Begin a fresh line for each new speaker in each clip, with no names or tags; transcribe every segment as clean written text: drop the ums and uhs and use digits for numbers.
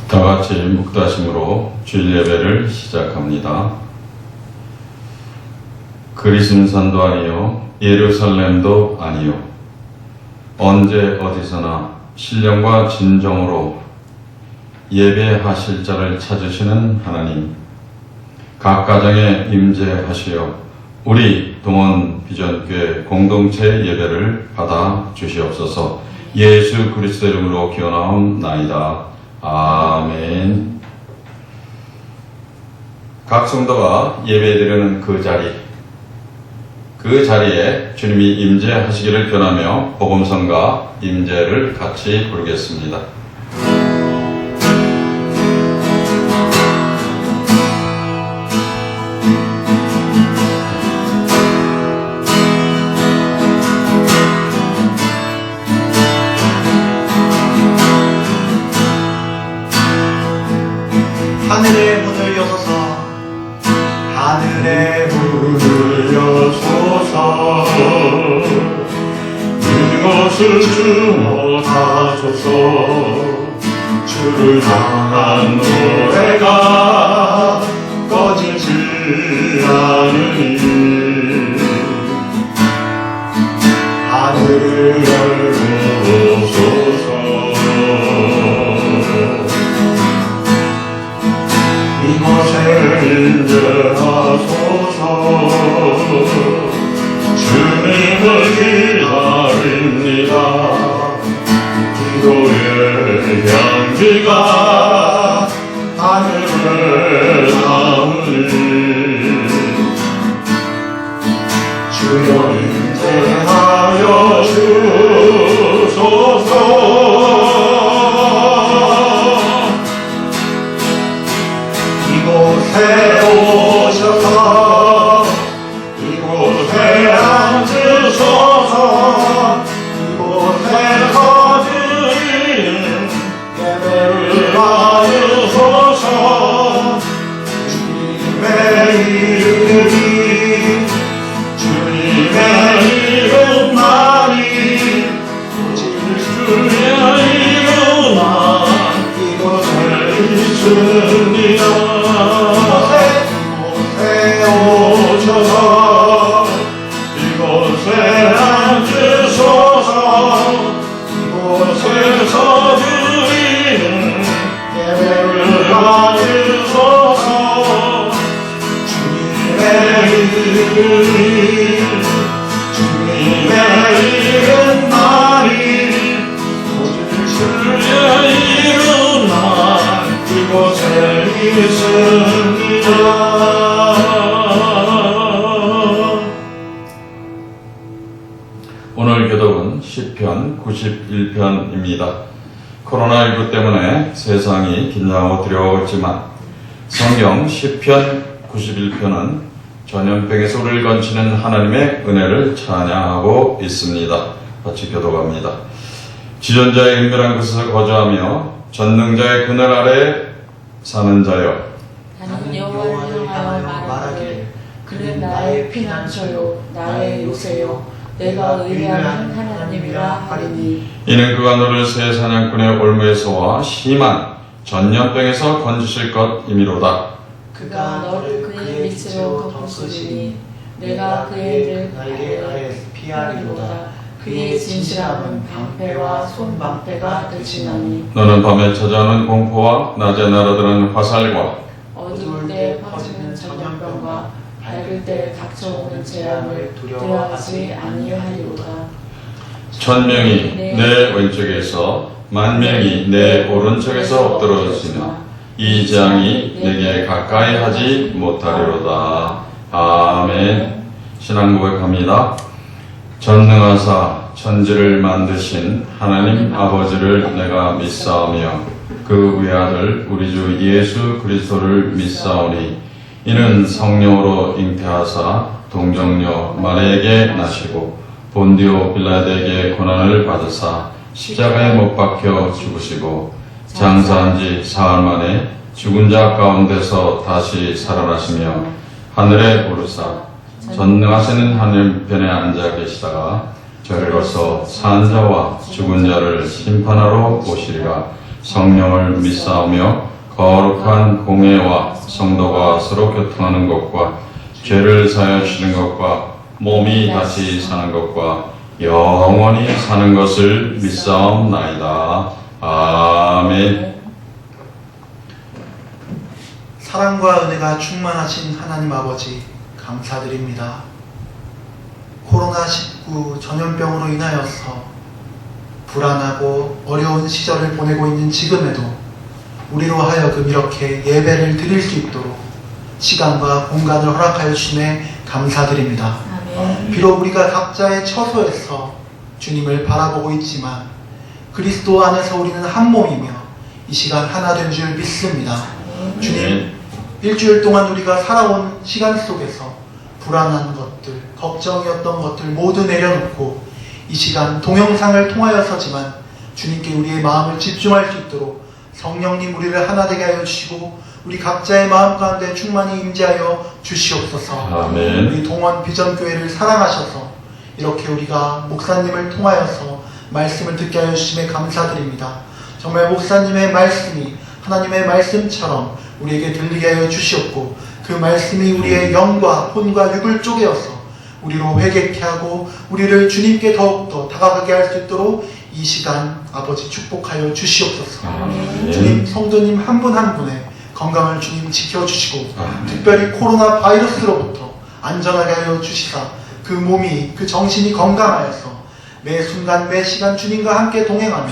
다 같이 묵다심으로 주일 예배를 시작합니다. 그리심산도 아니요 예루살렘도 아니요 언제 어디서나 신령과 진정으로 예배하실 자를 찾으시는 하나님, 각 가정에 임재하시어 우리 동원 비전교회 공동체 예배를 받아 주시옵소서. 예수 그리스도 이름으로 기원하옵나이다. 아멘. 각 성도가 예배드리는 그 자리에 주님이 임재하시기를 변하며 복음성가 임재를 같이 부르겠습니다.
하늘의 문을 여소서, 하늘의 문을 여소서,
그것을 주목하소서. 주를 향한 노래가 꺼지지 않으니 하늘을 열소서. 이곳에 임재하소서. 주님을 기다립니다. 기도의 향기가 하늘을 닿으니 주여 임재하여 주소서.
이곳에 오셔서,
이곳에 앉으소서. 이곳에서 드리는 예배를 받으소서.
주님의 이름이,
주님의 이름만이, 주의 이름만
이곳에
있습니다. 오셔서 이곳에 앉으소서. 이곳에서 드리는 예배를 받으소서. 주님의 이름만이, 주의 이름만 이곳에 있습니다.
오늘 교독은 시편 91편입니다. 코로나19 때문에 세상이 긴장하고 두려웠지만 성경 시편 91편은 전염병에서 우리를 건지는 하나님의 은혜를 찬양하고 있습니다. 같이 교독합니다. 지존자의 은밀한 곳에서 거주하며 전능자의 그늘 아래 사는 자여,
나는 여호와를 향하여 말하기를 그는 나의 피난처요 나의 요새요 내가 의뢰하는 하나님이라 하리니
이는 그가 너를 새 사냥꾼의 올무에서와 심한 전염병에서 건지실 것이미로다.
그가 너를 그의 밑으로 덮으시니 내가 그의 날개에 피하리로다. 그의 진실함은 방패와 손방패가 되시나니
너는 밤에 찾아오는 공포와 낮에 날아드는 화살과
어두울 때 퍼지는 전염병과 밝을 때 닥쳐오는 재앙을 두려워하지 아니하리로다.
천명이 내 왼쪽에서 만명이 내 오른쪽에서 엎드러지나 이 재앙이 내게 가까이 하지 못하리로다. 아멘. 신앙 고백합니다. 전능하사 천지를 만드신 하나님 아버지를 내가 믿사오며 그 외아들 우리 주 예수 그리스도를 믿사오니 이는 성령으로 잉태하사 동정녀 마리에게 나시고 본디오 빌라드에게 고난을 받으사 십자가에 못 박혀 죽으시고 장사한 지 사흘 만에 죽은 자 가운데서 다시 살아나시며 하늘에 오르사 전능하시는 하늘 편에 앉아 계시다가 저리로서 산 자와 죽은 자를 심판하러 오시리라. 성령을 믿사오며 거룩한 공회와 성도가 서로 교통하는 것과 죄를 사하여 주시는 것과 몸이 다시 사는 것과 영원히 사는 것을 믿사옵나이다. 아멘.
사랑과 은혜가 충만하신 하나님 아버지 감사드립니다. 코로나19 전염병으로 인하여서 불안하고 어려운 시절을 보내고 있는 지금에도 우리로 하여금 이렇게 예배를 드릴 수 있도록 시간과 공간을 허락하여 주심에 감사드립니다.
아멘.
비록 우리가 각자의 처소에서 주님을 바라보고 있지만 그리스도 안에서 우리는 한 몸이며 이 시간 하나 된 줄 믿습니다. 주님, 일주일 동안 우리가 살아온 시간 속에서 불안한 것들, 걱정이었던 것들 모두 내려놓고 이 시간 동영상을 통하여서지만 주님께 우리의 마음을 집중할 수 있도록 성령님 우리를 하나 되게 하여 주시고 우리 각자의 마음 가운데 충만히 임재하여 주시옵소서.
아멘.
우리 동원 비전교회를 사랑하셔서 이렇게 우리가 목사님을 통하여서 말씀을 듣게 하여 주심에 감사드립니다. 정말 목사님의 말씀이 하나님의 말씀처럼 우리에게 들리게 하여 주시옵고 그 말씀이 우리의 영과 혼과 육을 쪼개어서 우리로 회개케 하고 우리를 주님께 더욱더 다가가게 할 수 있도록 이 시간 아버지 축복하여 주시옵소서. 주님 성도님 한 분 한 분의 건강을 주님 지켜주시고 특별히 코로나 바이러스로부터 안전하게 하여 주시사 그 몸이 그 정신이 건강하여서 매 순간 매 시간 주님과 함께 동행하며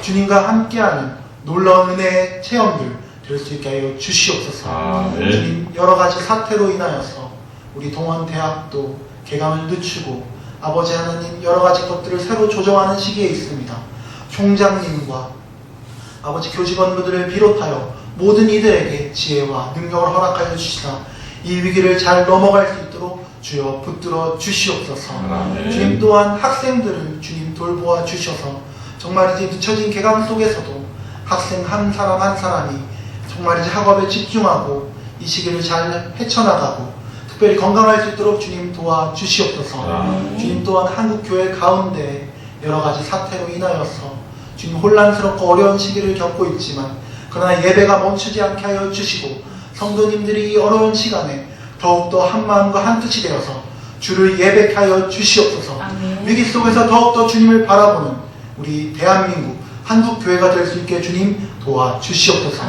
주님과 함께하는 놀라운 은혜의 체험들 될 수 있게 하여 주시옵소서.
아멘.
주님 여러 가지 사태로 인하여서 우리 동원대학도 개강을 늦추고 아버지 하나님 여러 가지 것들을 새로 조정하는 시기에 있습니다. 총장님과 아버지 교직원분들을 비롯하여 모든 이들에게 지혜와 능력을 허락하여 주시사 이 위기를 잘 넘어갈 수 있도록 주여 붙들어 주시옵소서.
아멘.
주님 또한 학생들을 주님 돌보아 주셔서 정말 이제 늦춰진 개강 속에서도 학생 한 사람 한 사람이 정말 이제 학업에 집중하고 이 시기를 잘 헤쳐나가고 특별히 건강할 수 있도록 주님 도와주시옵소서. 주님 또한 한국교회 가운데 여러 가지 사태로 인하여서 주님 혼란스럽고 어려운 시기를 겪고 있지만 그러나 예배가 멈추지 않게 하여 주시고 성도님들이 이 어려운 시간에 더욱더 한마음과 한뜻이 되어서 주를 예배케 하여 주시옵소서.
아멘.
위기 속에서 더욱더 주님을 바라보는 우리 대한민국 한국교회가 될 수 있게 주님 도와주시옵소서.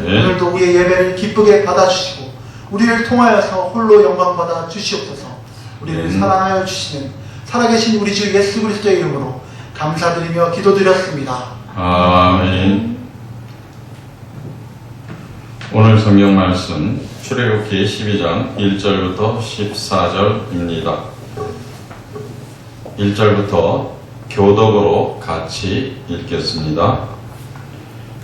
오늘도 우리의 예배를 기쁘게 받아주시고 우리를 통하여서 홀로 영광받아 주시옵소서. 우리를 사랑하여 주시는 살아계신 우리 주 예수 그리스도의 이름으로 감사드리며 기도드렸습니다.
아멘. 오늘 성경 말씀 출애굽기 12장 1절부터 14절입니다. 1절부터 교독으로 같이 읽겠습니다.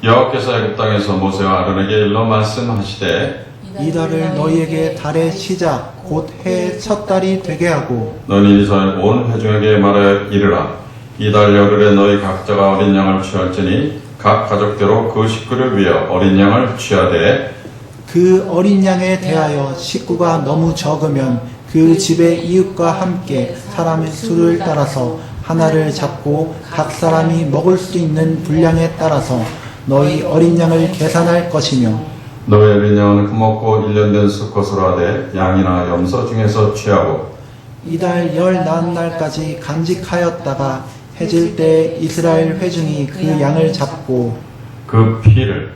여호와께서 애굽 땅에서 모세와 아론에게 일러 말씀하시되
이달을 너희에게 달의 시작 곧 해의 첫 달이 되게 하고
너희 이스라엘 온 회중에게 말하여 이르라. 이달 열흘에 너희 각자가 어린 양을 취할지니 각 가족대로 그 식구를 위하여 어린 양을 취하되
그 어린 양에 대하여 식구가 너무 적으면 그 집의 이웃과 함께 사람의 수를 따라서 하나를 잡고 각 사람이 먹을 수 있는 분량에 따라서 너희 어린 양을 계산할 것이며
너의 어린 양은 금먹고 1년 된 수컷으로 하되 양이나 염소 중에서 취하고
이달 열 나은 날까지 간직하였다가 해질 때 이스라엘 회중이 그 양을 잡고
그 피를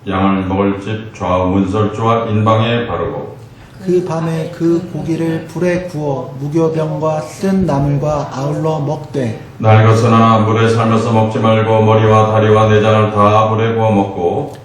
양을 먹을 집 좌우 문설주와 인방에 바르고
그 밤에 그 고기를 불에 구워 무교병과 쓴 나물과 아울러 먹되
날것으나 물에 삶아서 먹지 말고 머리와 다리와 내장을 다 불에 구워 먹고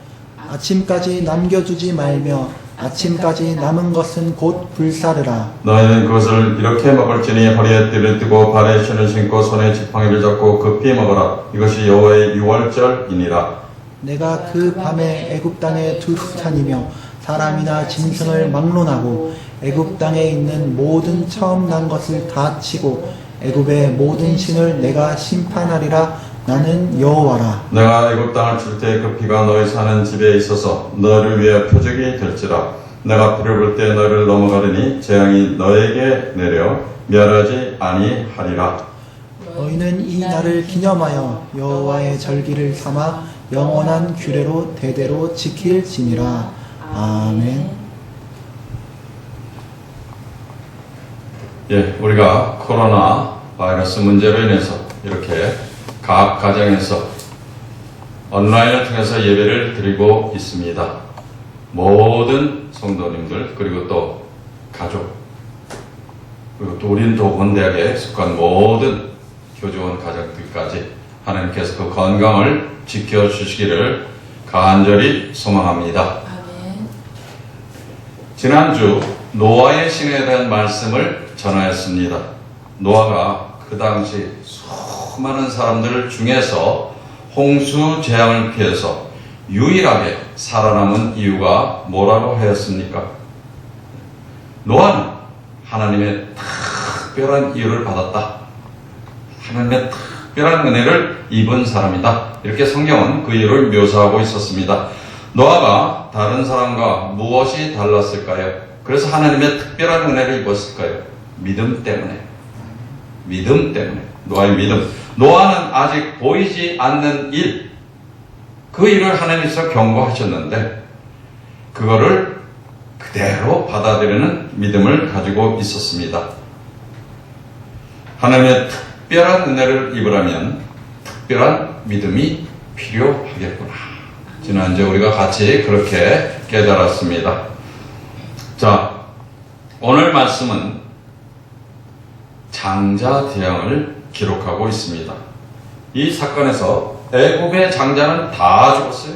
아침까지 남겨두지 말며 아침까지 남은 것은 곧 불사르라.
너희는 그것을 이렇게 먹을지니 허리에 띠를 띠고 발에 신을 신고 손에 지팡이를 잡고 급히 먹어라. 이것이 여호와의 유월절이니라.
내가 그 밤에 애굽 땅에 두루 다니며 사람이나 짐승을 막론하고 애굽 땅에 있는 모든 처음 난 것을 다 치고 애굽의 모든 신을 내가 심판하리라. 나는 여호와라.
내가 애굽 땅을 줄 때 그 피가 너희 사는 집에 있어서 너희를 위해 표적이 될지라. 내가 피를 볼 때 너희를 넘어가리니 재앙이 너에게 내려 멸하지 아니하리라.
너희는 이 날을 기념하여 여호와의 절기를 삼아 영원한 규례로 대대로 지킬지니라. 아멘.
예, 우리가 코로나 바이러스 문제로 인해서 이렇게 각 가정에서 온라인을 통해서 예배를 드리고 있습니다. 모든 성도님들 그리고 또 가족 그리고 또 우린 도건대학에 속한 모든 교주원 가족들까지 하나님께서 그 건강을 지켜주시기를 간절히 소망합니다.
아멘.
지난주 노아의 신에 대한 말씀을 전하였습니다. 노아가 그 당시 수많은 사람들 중에서 홍수 재앙을 피해서 유일하게 살아남은 이유가 뭐라고 하였습니까? 노아는 하나님의 특별한 이유를 받았다. 하나님의 특별한 은혜를 입은 사람이다. 이렇게 성경은 그 이유를 묘사하고 있었습니다. 노아가 다른 사람과 무엇이 달랐을까요? 그래서 하나님의 특별한 은혜를 입었을까요? 믿음 때문에. 믿음 때문에. 노아의 믿음. 노아는 아직 보이지 않는 일, 그 일을 하나님께서 경고하셨는데 그거를 그대로 받아들이는 믿음을 가지고 있었습니다. 하나님의 특별한 은혜를 입으려면 특별한 믿음이 필요하겠구나. 지난주에 우리가 같이 그렇게 깨달았습니다. 자, 오늘 말씀은 장자 재앙을 기록하고 있습니다. 이 사건에서 애굽의 장자는 다 죽었어요.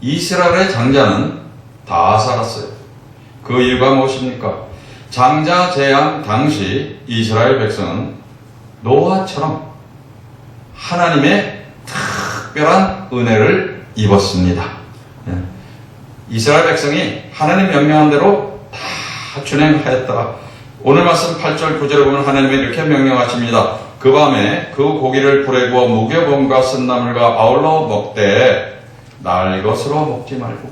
이스라엘의 장자는 다 살았어요. 그 이유가 무엇입니까? 장자 재앙 당시 이스라엘 백성은 노아처럼 하나님의 특별한 은혜를 입었습니다. 이스라엘 백성이 하나님 명령한 대로 다 준행하였더라. 오늘 말씀 8절 9절에 보면 하나님이 이렇게 명령하십니다. 그 밤에 그 고기를 불에 구워 무교범과 쓴나물과 아울러 먹되 날 것으로 먹지 말고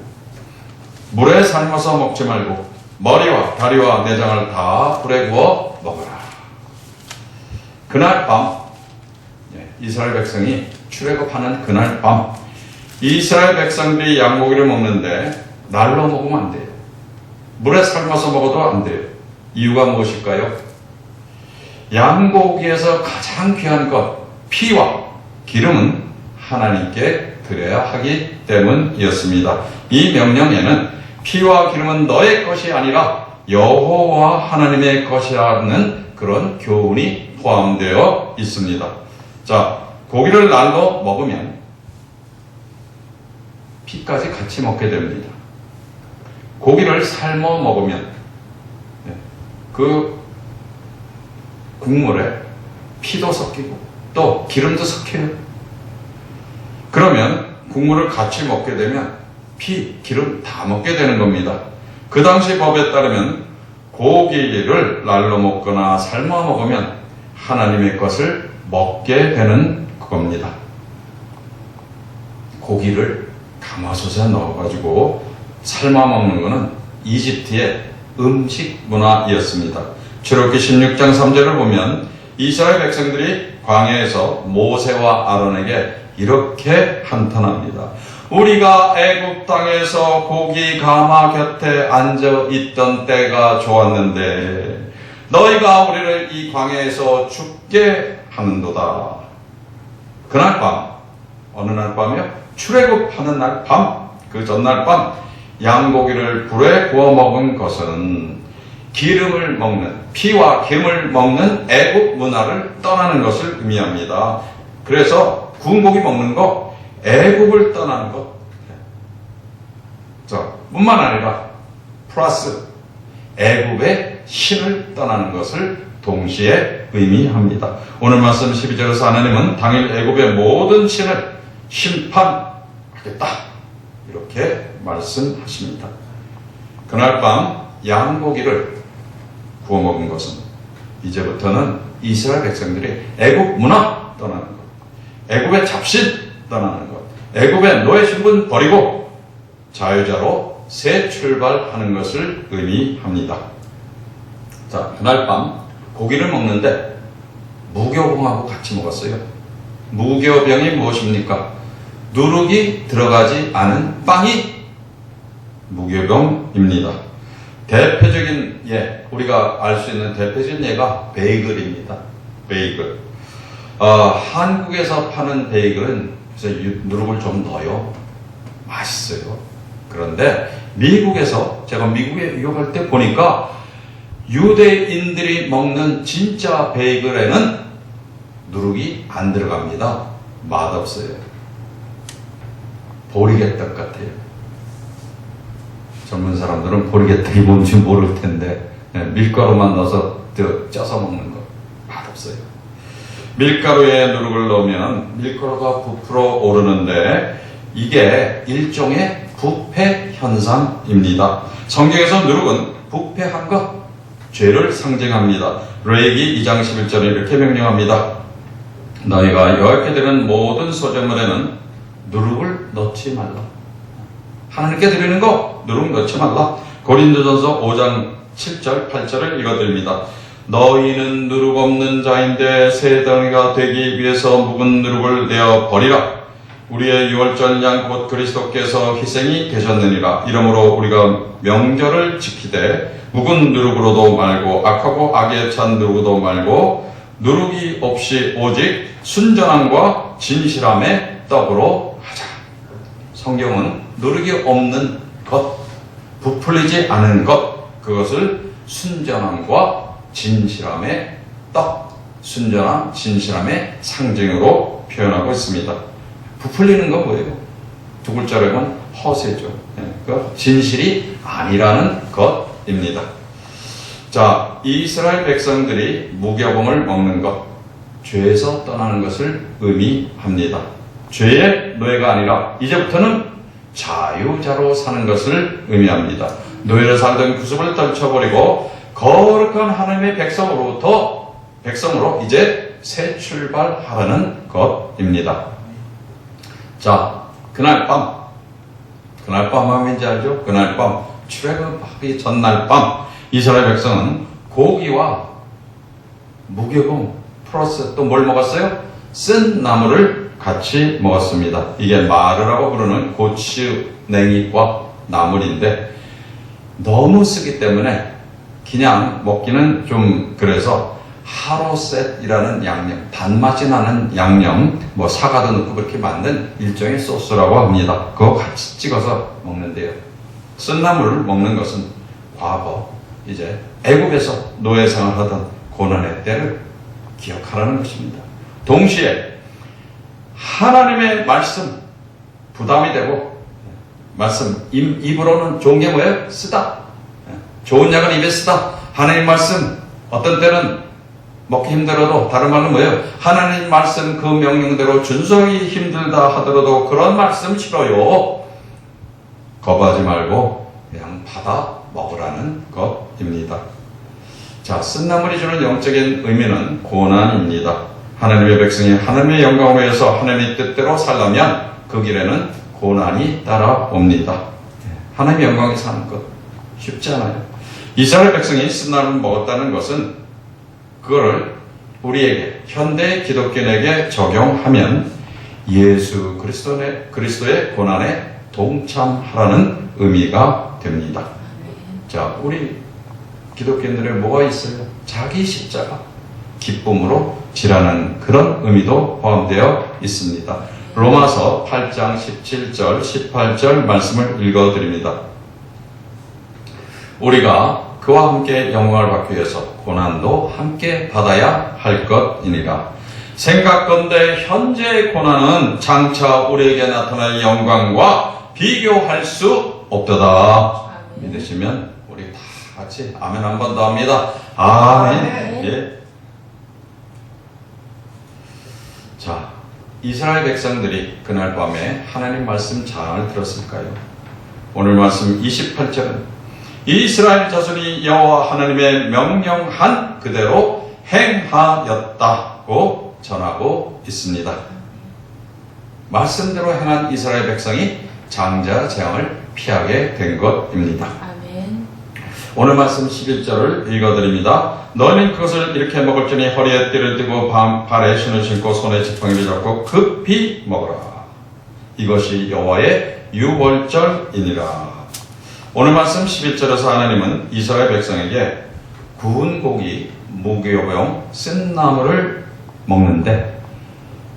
물에 삶아서 먹지 말고 머리와 다리와 내장을 다 불에 구워 먹어라. 그날 밤 이스라엘 백성이 출애굽하는 그날 밤 이스라엘 백성들이 양고기를 먹는데 날로 먹으면 안 돼요. 물에 삶아서 먹어도 안 돼요. 이유가 무엇일까요? 양고기에서 가장 귀한 것, 피와 기름은 하나님께 드려야 하기 때문이었습니다. 이 명령에는 피와 기름은 너의 것이 아니라 여호와 하나님의 것이라는 그런 교훈이 포함되어 있습니다. 자, 고기를 날로 먹으면 피까지 같이 먹게 됩니다. 고기를 삶아 먹으면 그 국물에 피도 섞이고 또 기름도 섞여요. 그러면 국물을 같이 먹게 되면 피, 기름 다 먹게 되는 겁니다. 그 당시 법에 따르면 고기를 날로 먹거나 삶아 먹으면 하나님의 것을 먹게 되는 겁니다. 고기를 가마솥에 넣어가지고 삶아 먹는 것은 이집트의 음식 문화였습니다. 출애굽기 16장 3절을 보면 이스라엘 백성들이 광야에서 모세와 아론에게 이렇게 한탄합니다. 우리가 애굽 땅에서 고기 가마 곁에 앉아 있던 때가 좋았는데 너희가 우리를 이 광야에서 죽게 하는도다. 그날 밤, 어느 날 밤이요? 출애굽하는 날 밤, 그 전날 밤 양고기를 불에 구워 먹은 것은 기름을 먹는, 피와 기름을 먹는 애국 문화를 떠나는 것을 의미합니다. 그래서 구운 고기 먹는 거 애국을 떠나는 것. 자, 뿐만 아니라 플러스 애국의 신을 떠나는 것을 동시에 의미합니다. 오늘 말씀 12절에서 하나님은 당일 애국의 모든 신을 심판하겠다, 이렇게 말씀하십니다. 그날 밤 양고기를 구워 먹은 것은 이제부터는 이스라엘 백성들이 애국 문화 떠나는 것, 애국의 잡신 떠나는 것, 애국의 노예 신분 버리고 자유자로 새 출발하는 것을 의미합니다. 자, 그날 밤 고기를 먹는데 무교병하고 같이 먹었어요. 무교병이 무엇입니까? 누룩이 들어가지 않은 빵이 무교병입니다. 대표적인 예, 우리가 알 수 있는 대표적인 예가 베이글입니다. 베이글. 한국에서 파는 베이글은 그래서 누룩을 좀 넣어요. 맛있어요. 그런데 미국에서 제가 미국에 유학할 때 보니까 유대인들이 먹는 진짜 베이글에는 누룩이 안 들어갑니다. 맛없어요. 보리개떡 같아요. 젊은 사람들은 보리개떡이 뭔지 모를 텐데 밀가루만 넣어서 쪄서 먹는 거 맛없어요. 밀가루에 누룩을 넣으면 밀가루가 부풀어 오르는데 이게 일종의 부패 현상입니다. 성경에서 누룩은 부패한 것, 죄를 상징합니다. 레위기 2장 11절에 이렇게 명령합니다. 너희가 여호와께 드리는 모든 소제물에는 누룩을 넣지 말라. 하나님께 드리는 거 누룩 넣지 말라. 고린도전서 5장 7절 8절을 읽어드립니다. 너희는 누룩 없는 자인데 새 덩이가 되기 위해서 묵은 누룩을 내어 버리라. 우리의 유월절 양 곧 그리스도께서 희생이 되셨느니라. 이러므로 우리가 명절을 지키되 묵은 누룩으로도 말고 악하고 악에 찬 누룩으로도 말고 누룩이 없이 오직 순전함과 진실함의 떡으로 하자. 성경은 누룩이 없는 것, 부풀리지 않은 것, 그것을 순전함과 진실함의 떡, 순전함, 진실함의 상징으로 표현하고 있습니다. 부풀리는 건 뭐예요? 두 글자로 하면 허세죠. 그 진실이 아니라는 것입니다. 자, 이스라엘 백성들이 무교봉을 먹는 것, 죄에서 떠나는 것을 의미합니다. 죄의 노예가 아니라 이제부터는 자유자로 사는 것을 의미합니다. 노예로 살던 구습을 떨쳐버리고 거룩한 하나님의 백성으로 이제 새 출발하라는 것입니다. 자, 그날 밤 하면인지 알죠? 그날 밤, 출애굽하기 전날 밤, 이스라엘 백성은 고기와 무교봉 플러스 또 뭘 먹었어요? 쓴 나물을 같이 먹었습니다. 이게 마르라고 부르는 고추냉이과 나물인데 너무 쓰기 때문에 그냥 먹기는 좀 그래서 하로셋이라는 양념, 단맛이 나는 양념, 뭐 사과도 넣고 그렇게 만든 일종의 소스라고 합니다. 그거 같이 찍어서 먹는데요. 쓴나물을 먹는 것은 과거, 이제 애굽에서 노예 생활하던 고난의 때를 기억하라는 것입니다. 동시에 하나님의 말씀 부담이 되고 말씀 입으로는 좋은 게 뭐예요? 쓰다. 좋은 약은 입에 쓰다. 하나님 말씀 어떤 때는 먹기 힘들어도 다른 말은 뭐예요? 하나님 말씀 그 명령대로 준수하기 힘들다 하더라도 그런 말씀 싫어요. 거부하지 말고 그냥 받아 먹으라는 것입니다. 자, 쓴나물이 주는 영적인 의미는 고난입니다. 하나님의 백성이 하나님의 영광을 위해서 하나님의 뜻대로 살려면 그 길에는 고난이 따라옵니다. 하나님의 영광에 사는 것 쉽지 않아요. 이스라엘 백성이 쓴나물을 먹었다는 것은 그거를 우리에게 현대 기독교인에게 적용하면 예수 그리스도의 고난에 동참하라는 의미가 됩니다. 자, 우리 기독교인들의 뭐가 있어요? 자기 십자가 기쁨으로 지라는 그런 의미도 포함되어 있습니다. 로마서 8장 17절 18절 말씀을 읽어드립니다. 우리가 그와 함께 영광을 받기 위해서 고난도 함께 받아야 할 것이니라. 생각건대 현재의 고난은 장차 우리에게 나타날 영광과 비교할 수 없도다.
아멘.
믿으시면 우리 다 같이 아멘 한 번 더 합니다. 아멘.
아멘.
예. 자, 이스라엘 백성들이 그날 밤에 하나님 말씀 잘 들었을까요? 오늘 말씀 28절은 이스라엘 자손이 여호와 하나님의 명령한 그대로 행하였다고 전하고 있습니다. 말씀대로 행한 이스라엘 백성이 장자 재앙을 피하게 된 것입니다.
아멘.
오늘 말씀 11절을 읽어드립니다. 너희는 그것을 이렇게 먹을지니 허리에 띠를 띠고 발에 신을 신고 손에 지팡이를 잡고 급히 먹으라. 이것이 여호와의 유월절이니라. 오늘 말씀 11절에서 하나님은 이스라엘 백성에게 구운 고기, 무교병, 쓴 나물을 먹는데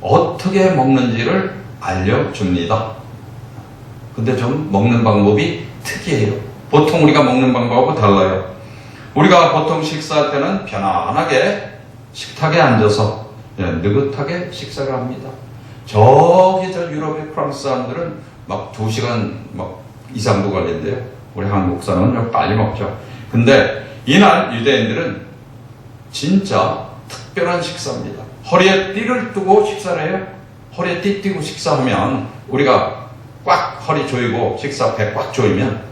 어떻게 먹는지를 알려줍니다. 근데 좀 먹는 방법이 특이해요. 보통 우리가 먹는 방법하고 달라요. 우리가 보통 식사할 때는 편안하게 식탁에 앉아서 느긋하게 식사를 합니다. 저기 저 유럽의 프랑스 사람들은 막 2시간 막 이상도 걸린대요. 우리 한국 사람은 좀 빨리 먹죠. 근데 이날 유대인들은 진짜 특별한 식사입니다. 허리에 띠를 뜨고 식사를 해요. 허리에 띠 띠고 식사하면 우리가 꽉 허리 조이고 식사 배 꽉 조이면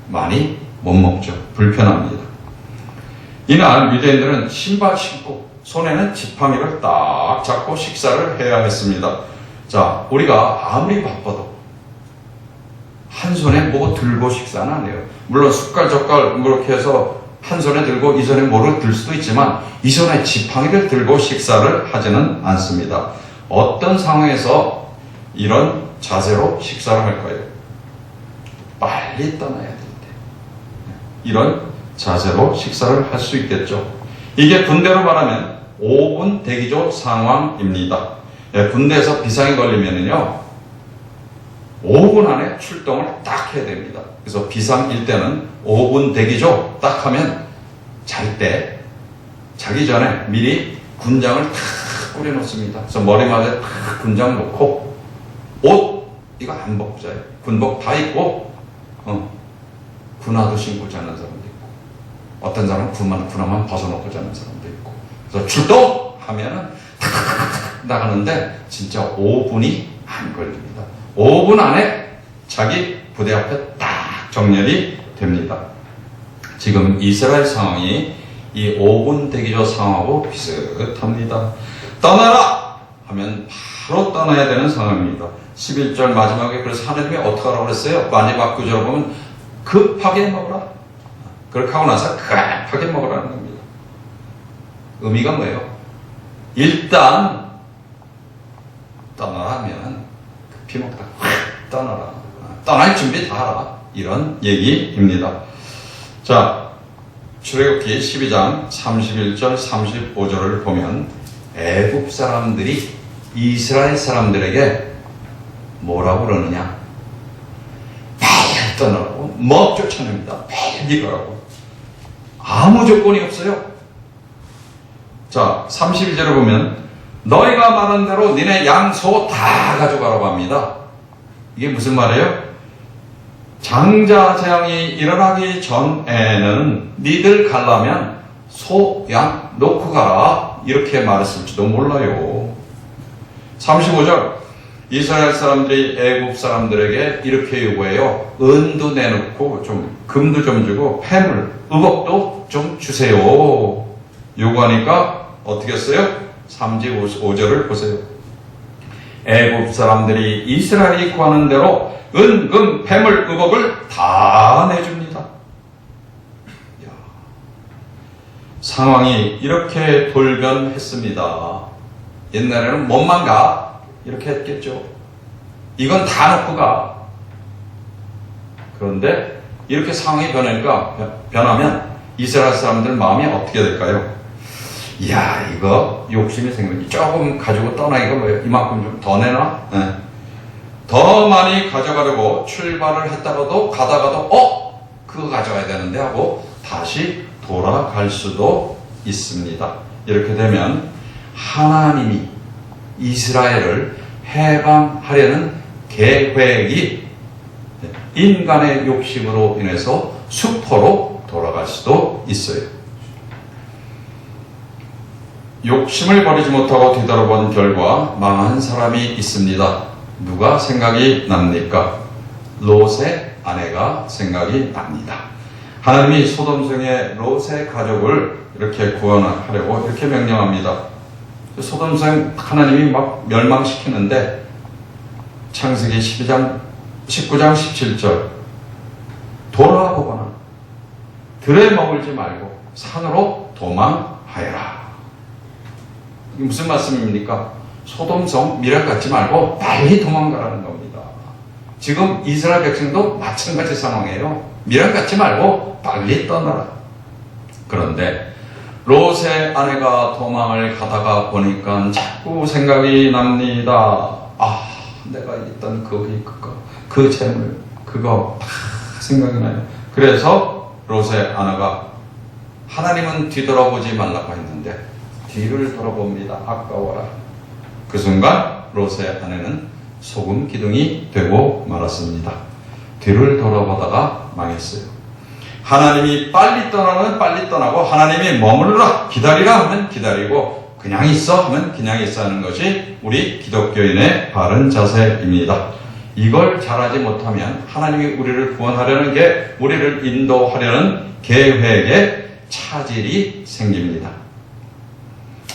많이 못 먹죠. 불편합니다. 이날 유대인들은 신발 신고 손에는 지팡이를 딱 잡고 식사를 해야 했습니다. 자, 우리가 아무리 바빠도 한 손에 뭐 들고 식사는 안 해요. 물론 숟갈 젓갈 이렇게 해서 한 손에 들고 이 손에 뭐를 들 수도 있지만 이 손에 지팡이를 들고 식사를 하지는 않습니다. 어떤 상황에서 이런 자세로 식사를 할까요? 빨리 떠나야 될 때 이런 자세로 식사를 할 수 있겠죠. 이게 군대로 말하면 5분 대기조 상황입니다. 군대에서 비상이 걸리면요 5분 안에 출동을 딱 해야 됩니다. 그래서 비상일 때는 5분 대기조 딱 하면 자기 전에 미리 군장을 탁 꾸려놓습니다. 그래서 머리맡에 탁 군장 놓고 옷 이거 안 벗고 자요. 군복 다 입고 군화도 신고 자는 사람도 있고 어떤 사람은 군화만 벗어놓고 자는 사람도 있고 그래서 출동하면은 탁 나가는데 진짜 5분이 안 걸립니다. 5분 안에 자기 부대 앞에 딱 정렬이 됩니다. 지금 이스라엘 상황이 이 5분 대기조 상황하고 비슷합니다. 떠나라 하면 바로 떠나야 되는 상황입니다. 11절 마지막에 그래서 하나님이 어떻게 하라고 그랬어요? 마지막 구절을 보면 급하게 먹으라. 그렇게 하고 나서 급하게 먹으라는 겁니다. 의미가 뭐예요? 일단 떠나라 하면 급히 먹다 떠나라. 떠날 준비 다 하라. 이런 얘기입니다. 자, 출애굽기 12장 31절 35절을 보면 애굽 사람들이 이스라엘 사람들에게 뭐라고 그러느냐? 빨리 떠나라고 막 쫓아냅니다. 빨리 가라고. 아무 조건이 없어요. 자, 31절을 보면 너희가 말한 대로 니네 양소 다 가져가라고 합니다. 이게 무슨 말이에요? 장자 재앙이 일어나기 전에는 니들 가려면 소, 양 놓고 가라 이렇게 말했을지도 몰라요. 35절 이스라엘 사람들이 애굽 사람들에게 이렇게 요구해요. 은도 내놓고 좀 금도 좀 주고 폐물, 의복도 좀 주세요. 요구하니까 어떻게 했어요? 35절을 보세요. 애굽 사람들이 이스라엘이 구하는 대로 은, 금, 폐물, 의복을 다 내줍니다. 이야, 상황이 이렇게 돌변했습니다. 옛날에는 몸만 가 이렇게 했겠죠. 이건 다 놓고 가. 그런데 이렇게 상황이 변하면 이스라엘 사람들 마음이 어떻게 될까요? 이야, 이거 욕심이 생기면 조금 가지고 떠나기가 뭐예요? 이만큼 좀 더 내놔? 네. 더 많이 가져가려고 출발을 했다가도 가다가도 그거 가져와야 되는데 하고 다시 돌아갈 수도 있습니다. 이렇게 되면 하나님이 이스라엘을 해방하려는 계획이 인간의 욕심으로 인해서 수포로 돌아갈 수도 있어요. 욕심을 버리지 못하고 뒤돌아본 결과 망한 사람이 있습니다. 누가 생각이 납니까? 롯의 아내가 생각이 납니다. 하나님이 소돔성의 롯의 가족을 이렇게 구원하려고 이렇게 명령합니다. 소돔성 하나님이 막 멸망시키는데 창세기 19장 17절 돌아보거나 들에 머물지 말고 산으로 도망하여라. 이게 무슨 말씀입니까? 소돔성 미련 갖지 말고 빨리 도망가라는 겁니다. 지금 이스라엘 백성도 마찬가지 상황이에요. 미련 갖지 말고 빨리 떠나라. 그런데 롯의 아내가 도망을 가다가 보니까 자꾸 생각이 납니다. 아, 내가 있던 그 재물 그거 다 생각이 나요. 그래서 롯의 아내가 하나님은 뒤돌아보지 말라고 했는데 뒤를 돌아봅니다. 아까워라. 그 순간 롯의 아내는 소금 기둥이 되고 말았습니다. 뒤를 돌아보다가 망했어요. 하나님이 빨리 떠나면 빨리 떠나고 하나님이 머물러라 기다리라 하면 기다리고 그냥 있어 하면 그냥 있어 하는 것이 우리 기독교인의 바른 자세입니다. 이걸 잘하지 못하면 하나님이 우리를 구원하려는 게 우리를 인도하려는 계획에 차질이 생깁니다.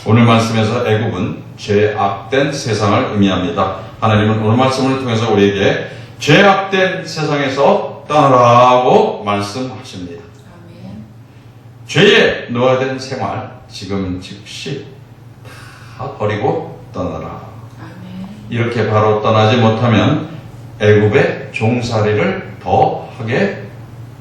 오늘 말씀에서 애굽은 죄악된 세상을 의미합니다. 하나님은 오늘 말씀을 통해서 우리에게 죄악된 세상에서 떠나라고 말씀하십니다.
아멘.
죄에 노예된 생활 지금 즉시 다 버리고 떠나라.
아멘.
이렇게 바로 떠나지 못하면 애굽의 종살이를 더 하게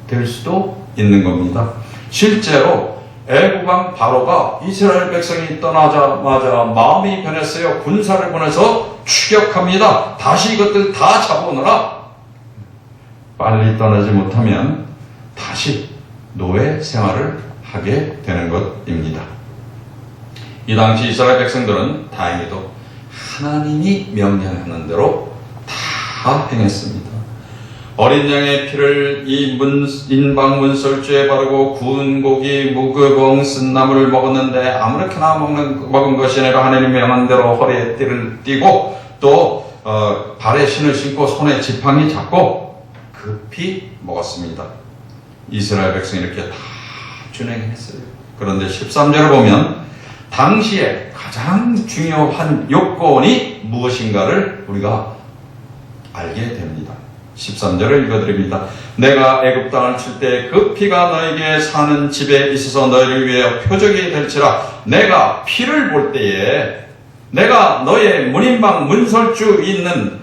될 수도 있는 겁니다. 실제로 애굽 왕 바로가 이스라엘 백성이 떠나자마자 마음이 변했어요. 군사를 보내서 추격합니다. 다시 이것들 다 잡아오느라 빨리 떠나지 못하면 다시 노예 생활을 하게 되는 것입니다. 이 당시 이스라엘 백성들은 다행히도 하나님이 명령하는 대로 다 행했습니다. 어린 양의 피를 이 인방 문설주에 바르고 구운 고기, 무교봉, 쓴 나물을 먹었는데 아무렇게나 먹은 것이 아니라 하나님 명한 대로 허리에 띠를 띠고 또 발에 신을 신고 손에 지팡이 잡고 급히 먹었습니다. 이스라엘 백성이 이렇게 다 준행했어요. 그런데 13절을 보면 당시에 가장 중요한 요건이 무엇인가를 우리가 알게 됩니다. 13절을 읽어드립니다. 내가 애굽 땅을 칠 때 그 피가 너에게 사는 집에 있어서 너희를 위하여 표적이 될지라. 내가 피를 볼 때에 내가 너의 문인방 문설주 있는,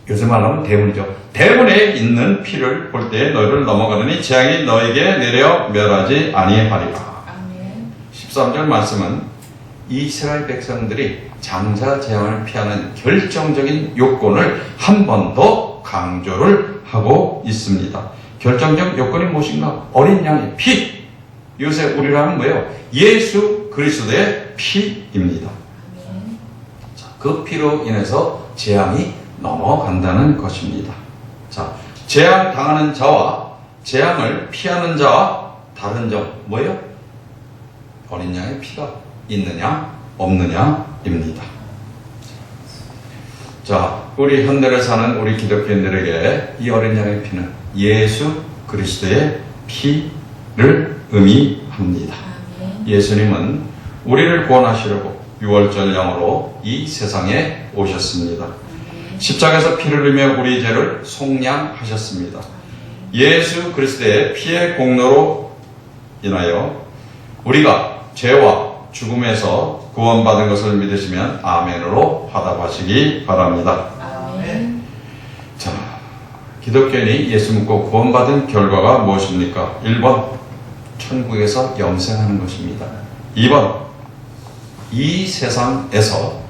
요새 말하면 대문이죠. 대문에 있는 피를 볼 때에 너희를 넘어가느니 재앙이 너에게 내려 멸하지 아니하리라.
아멘.
13절 말씀은 이스라엘 백성들이 장자 재앙을 피하는 결정적인 요건을 한 번 더 강조를 하고 있습니다. 결정적 요건이 무엇인가? 어린 양의 피. 요새 우리라면 뭐예요? 예수 그리스도의 피입니다.
아멘.
자, 그 피로 인해서 재앙이 넘어간다는 것입니다. 자, 재앙 당하는 자와 재앙을 피하는 자와 다른 점 뭐예요? 어린 양의 피가 있느냐 없느냐입니다. 자, 우리 현대를 사는 우리 기독교인들에게 이 어린 양의 피는 예수 그리스도의 피를 의미합니다.
아멘.
예수님은 우리를 구원하시려고 6월절 양으로 이 세상에 오셨습니다. 십자가에서 피를 흘리며 우리 죄를 속량하셨습니다. 예수 그리스도의 피의 공로로 인하여 우리가 죄와 죽음에서 구원받은 것을 믿으시면 아멘으로 화답하시기 바랍니다.
아멘.
자, 기독교인이 예수 믿고 구원받은 결과가 무엇입니까? 1번, 천국에서 영생하는 것입니다. 2번, 이 세상에서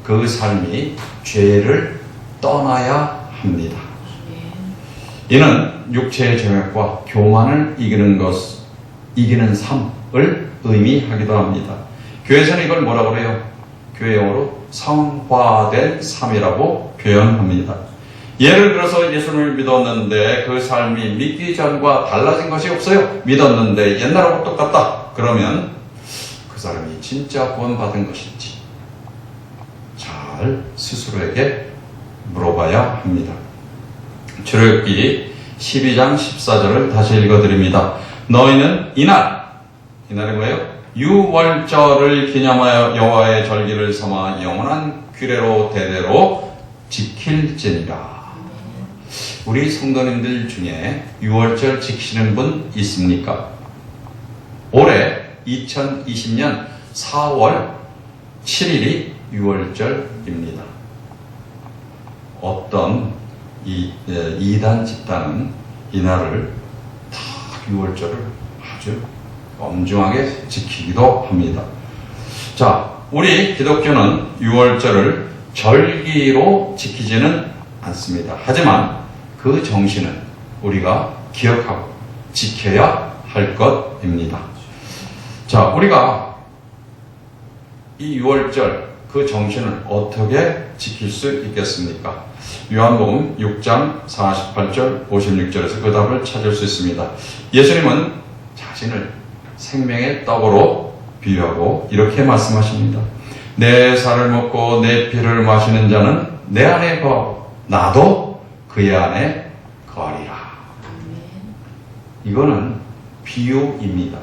그 삶이 죄를 떠나야 합니다. 이는 육체의 죄악과 교만을 이기는 삶을 의미하기도 합니다. 교회에서는 이걸 뭐라고 그래요? 교회 용어로 성화된 삶이라고 표현합니다. 예를 들어서 예수님을 믿었는데 그 삶이 믿기 전과 달라진 것이 없어요. 믿었는데 옛날하고 똑같다. 그러면 그 사람이 진짜 구원받은 것인지 잘 스스로에게 물어봐야 합니다. 출애굽기 12장 14절을 다시 읽어드립니다. 너희는 이날이 뭐예요? 유월절을 기념하여 여호와의 절기를 삼아 영원한 규례로 대대로 지킬지니라. 우리 성도님들 중에 유월절 지키시는 분 있습니까? 올해 2020년 4월 7일이 유월절입니다. 어떤 이단 집단은 이날을 다 유월절을 아주 엄중하게 지키기도 합니다. 자, 우리 기독교는 유월절을 절기로 지키지는 않습니다. 하지만 그 정신은 우리가 기억하고 지켜야 할 것입니다. 자, 우리가 이 유월절 그 정신을 어떻게 지킬 수 있겠습니까? 요한복음 6장 48절 56절에서 그 답을 찾을 수 있습니다. 예수님은 자신을 생명의 떡으로 비유하고 이렇게 말씀하십니다. 내 살을 먹고 내 피를 마시는 자는 내 안에 거하고 나도 그의 안에 거하리라. 이거는 비유입니다.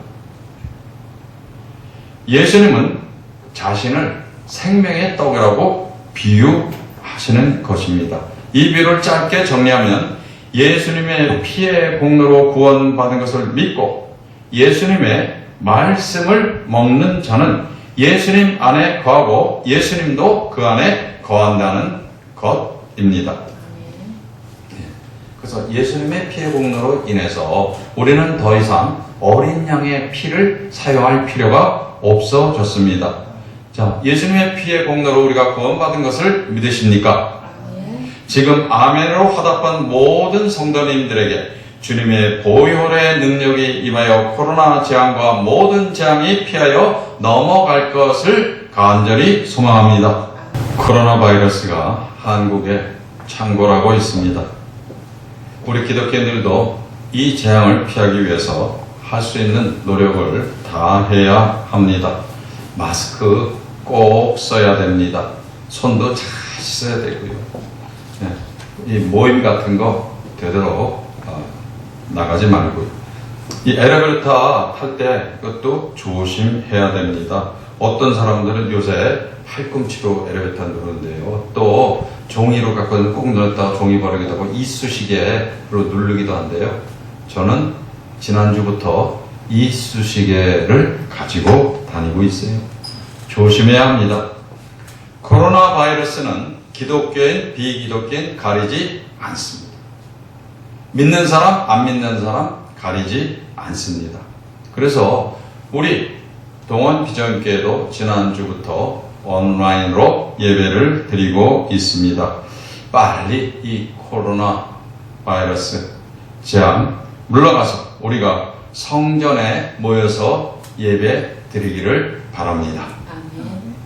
예수님은 자신을 생명의 떡이라고 비유하시는 것입니다. 이 비유를 짧게 정리하면 예수님의 피의 공로로 구원받은 것을 믿고 예수님의 말씀을 먹는 자는 예수님 안에 거하고 예수님도 그 안에 거한다는 것입니다. 그래서 예수님의 피의 공로로 인해서 우리는 더 이상 어린 양의 피를 사용할 필요가 없어졌습니다. 자, 예수님의 피의 공로로 우리가 구원받은 것을 믿으십니까? 지금 아멘으로 화답한 모든 성도님들에게 주님의 보혈의 능력이 임하여 코로나 재앙과 모든 재앙이 피하여 넘어갈 것을 간절히 소망합니다. 코로나 바이러스가 한국에 창궐하고 있습니다. 우리 기독교인들도 이 재앙을 피하기 위해서 할 수 있는 노력을 다 해야 합니다. 마스크 꼭 써야 됩니다. 손도 잘 씻어야 되고요. 이 모임 같은 거 되도록 나가지 말고요. 이 엘리베이터 탈 때 그것도 조심해야 됩니다. 어떤 사람들은 요새 팔꿈치로 엘리베이터 누르는데요. 또 종이로 갖고 꾹 눌렀다가 종이 버리기도 하고 이쑤시개로 누르기도 한데요. 저는 지난주부터 이쑤시개를 가지고 다니고 있어요. 조심해야 합니다. 코로나 바이러스는 기독교인, 비기독교인 가리지 않습니다. 믿는 사람, 안 믿는 사람 가리지 않습니다. 그래서 우리 동원 비전교회도 지난주부터 온라인으로 예배를 드리고 있습니다. 빨리 이 코로나 바이러스 재앙 물러가서 우리가 성전에 모여서 예배 드리기를 바랍니다.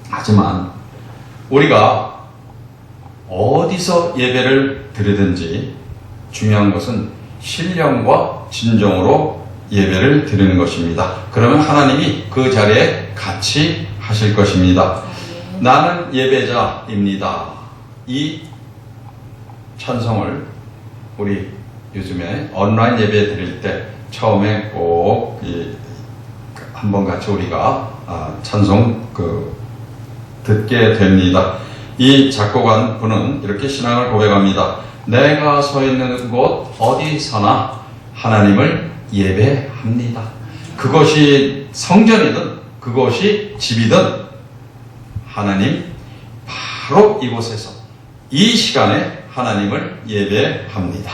하지만 우리가 어디서 예배를 드리든지 중요한 것은 신령과 진정으로 예배를 드리는 것입니다. 그러면 하나님이 그 자리에 같이 하실 것입니다. 나는 예배자입니다. 이 찬송을 우리 요즘에 온라인 예배 드릴 때 처음에 꼭 한번 같이 우리가 찬송 듣게 됩니다. 이 작곡한 분은 이렇게 신앙을 고백합니다. 내가 서 있는 곳 어디서나 하나님을 예배합니다. 그것이 성전이든 그것이 집이든 하나님 바로 이곳에서 이 시간에 하나님을 예배합니다.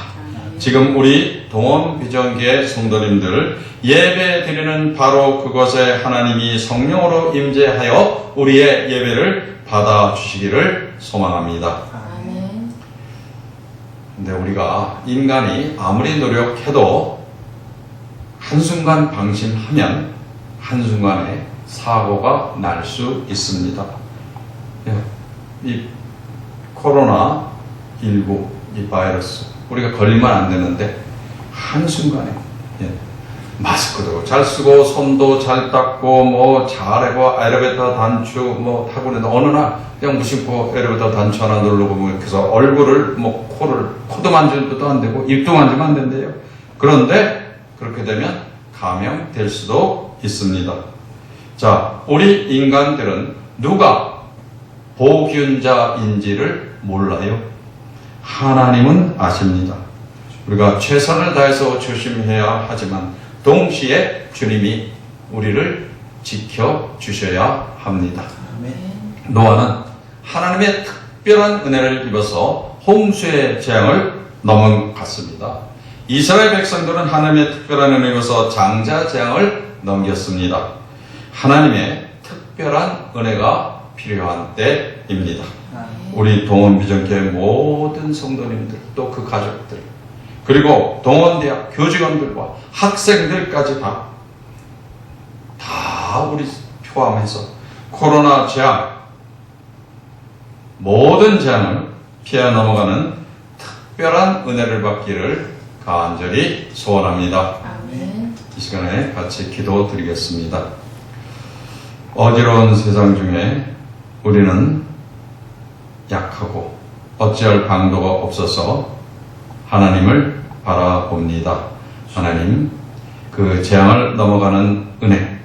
지금 우리 동원 비전교회 성도님들 예배 드리는 바로 그곳에 하나님이 성령으로 임재하여 우리의 예배를 받아주시기를 소망합니다. 근데 우리가 인간이 아무리 노력해도 한순간 방심하면 한순간에 사고가 날 수 있습니다. 이 코로나19 이 바이러스 우리가 걸리면 안 되는데 한순간에 마스크도 잘 쓰고 손도 잘 닦고 뭐 잘하고 엘리베이터 단추 뭐 타고 있는데 어느 날 그냥 무심코 엘리베이터 단추 하나 누르고 뭐 이렇게 해서 얼굴을 뭐 코도 만질도 안 되고 입도 만지면 안 된대요. 그런데 그렇게 되면 감염될 수도 있습니다. 자, 우리 인간들은 누가 보균자인지를 몰라요. 하나님은 아십니다. 우리가 최선을 다해서 조심해야 하지만 동시에 주님이 우리를 지켜주셔야 합니다. 노아는 하나님의 특별한 은혜를 입어서 홍수의 재앙을 넘어갔습니다. 이스라엘 백성들은 하나님의 특별한 은혜를 입어서 장자 재앙을 넘겼습니다. 하나님의 특별한 은혜가 필요한 때입니다. 우리 동원비전교회 모든 성도님들 또 그 가족들 그리고 동원대학 교직원들과 학생들까지 다 우리 포함해서 코로나 재앙 모든 재앙을 피해 넘어가는 특별한 은혜를 받기를 간절히 소원합니다.
아멘.
이 시간에 같이 기도드리겠습니다. 어지러운 세상 중에 우리는 약하고 어찌할 방도가 없어서 하나님을 바라봅니다. 하나님, 그 재앙을 넘어가는 은혜,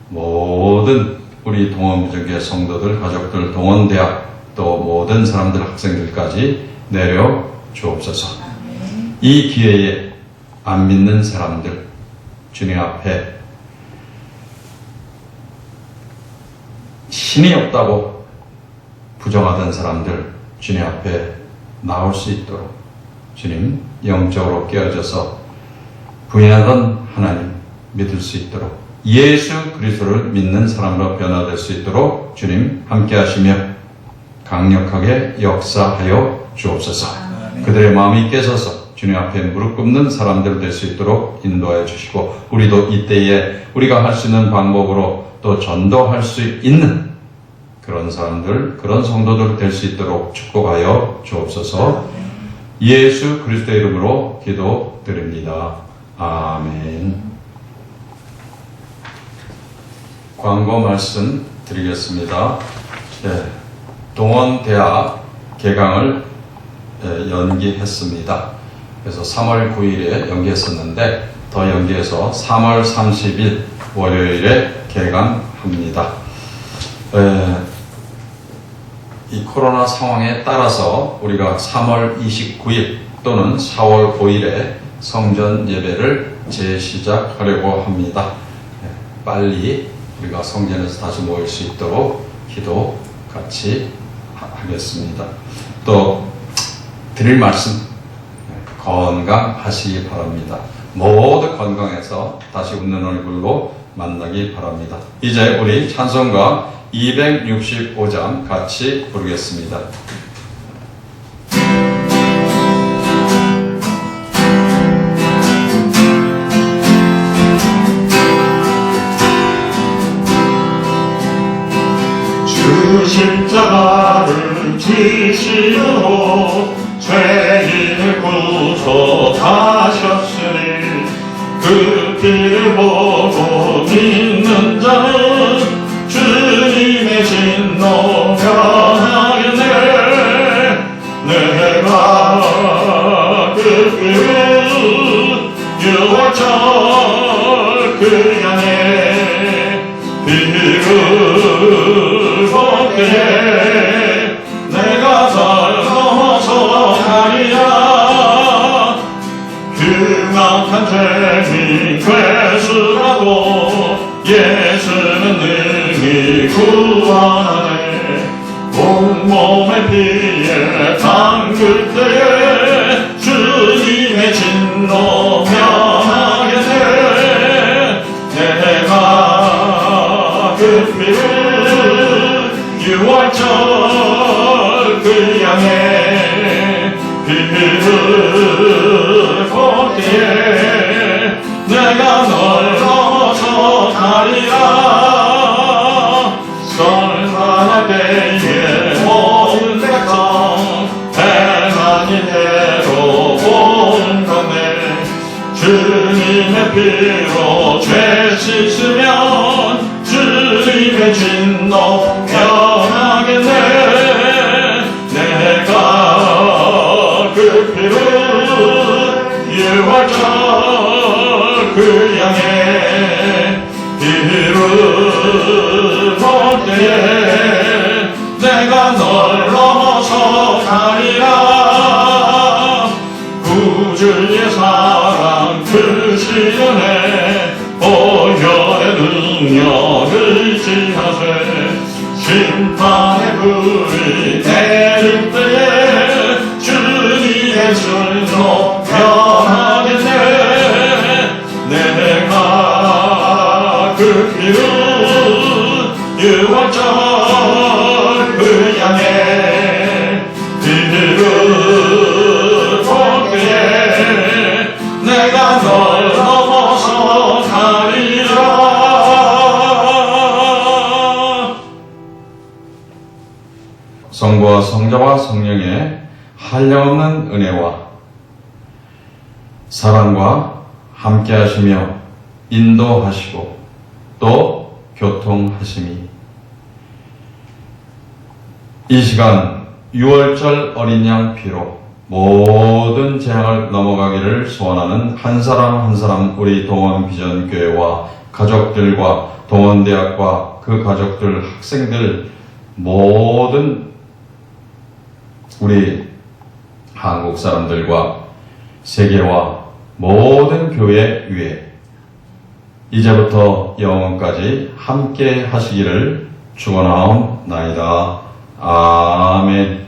모든 우리 동원비전교회 성도들, 가족들, 동원대학, 또 모든 사람들, 학생들까지 내려 주옵소서. 이 기회에 안 믿는 사람들, 주님 앞에 신이 없다고 부정하던 사람들, 주님 앞에 나올 수 있도록 주님 영적으로 깨어져서 부인하던 하나님 믿을 수 있도록 예수 그리스도를 믿는 사람으로 변화될 수 있도록 주님 함께 하시며 강력하게 역사하여 주옵소서. 그들의 마음이 깨져서 주님 앞에 무릎 꿇는 사람들 될 수 있도록 인도하여 주시고 우리도 이때에 우리가 할 수 있는 방법으로 또 전도할 수 있는 그런 사람들, 그런 성도들 될 수 있도록 축복하여 주옵소서. 예수 그리스도의 이름으로 기도드립니다. 아멘. 광고 말씀 드리겠습니다. 동원대학 개강을 연기했습니다. 그래서 3월 9일에 연기했었는데 더 연기해서 3월 30일 월요일에 개강합니다. 이 코로나 상황에 따라서 우리가 3월 29일 또는 4월 5일에 성전 예배를 재시작하려고 합니다. 빨리 우리가 성전에서 다시 모일 수 있도록 기도 같이 하겠습니다. 또 드릴 말씀 건강하시기 바랍니다. 모두 건강해서 다시 웃는 얼굴로 만나기 바랍니다. 이제 우리 찬송가 265장 같이 부르겠습니다.
주 십자가를 지시고 죄인을 구속하셨으니 그 피를 보고 믿는 자는 주님의 진노 변하겠네. 내가 그 피를 6월절 그 양의 피를 벗게 내가 살아서 가리라. 흉악한 죄인 괴수라도 예수는 능히 구원하네. 온몸의 피에 담글 때에 주님의 진노 변하겠네. 내가 그 피를 6월절 그 양의 비를 볼 때에 내가 널 넘어서 가리라. 선산할 때에 모든 백성 행하는 대로 보는 건데 주님의 피로 죄 씻으면 주님의 진노 변하겠네. 내가 그 피를 유월절 그 양의 피를 볼 때에 내가 널 넘어서 가리라. 구주의 사랑 그 시련에 보혈의 능력을 지하세. 심판의 불이 내릴 때에 주님의 진노 변하겠네. 내가 그 피를 유월절 그 양의 피를 볼 때에 내가 널 넘어서 가리라.
성부와 성자와 성령의 한량없는 은혜와 사랑과 함께하시며 인도하시고 또 교통하심이 이 시간 6월절 어린 양 피로 모든 재앙을 넘어가기를 소원하는 한 사람 한 사람 우리 동원비전교회와 가족들과 동원대학과 그 가족들, 학생들 모든 우리 한국 사람들과 세계와 모든 교회 위에 이제부터 영원까지 함께 하시기를 축원하옵나이다. 아멘.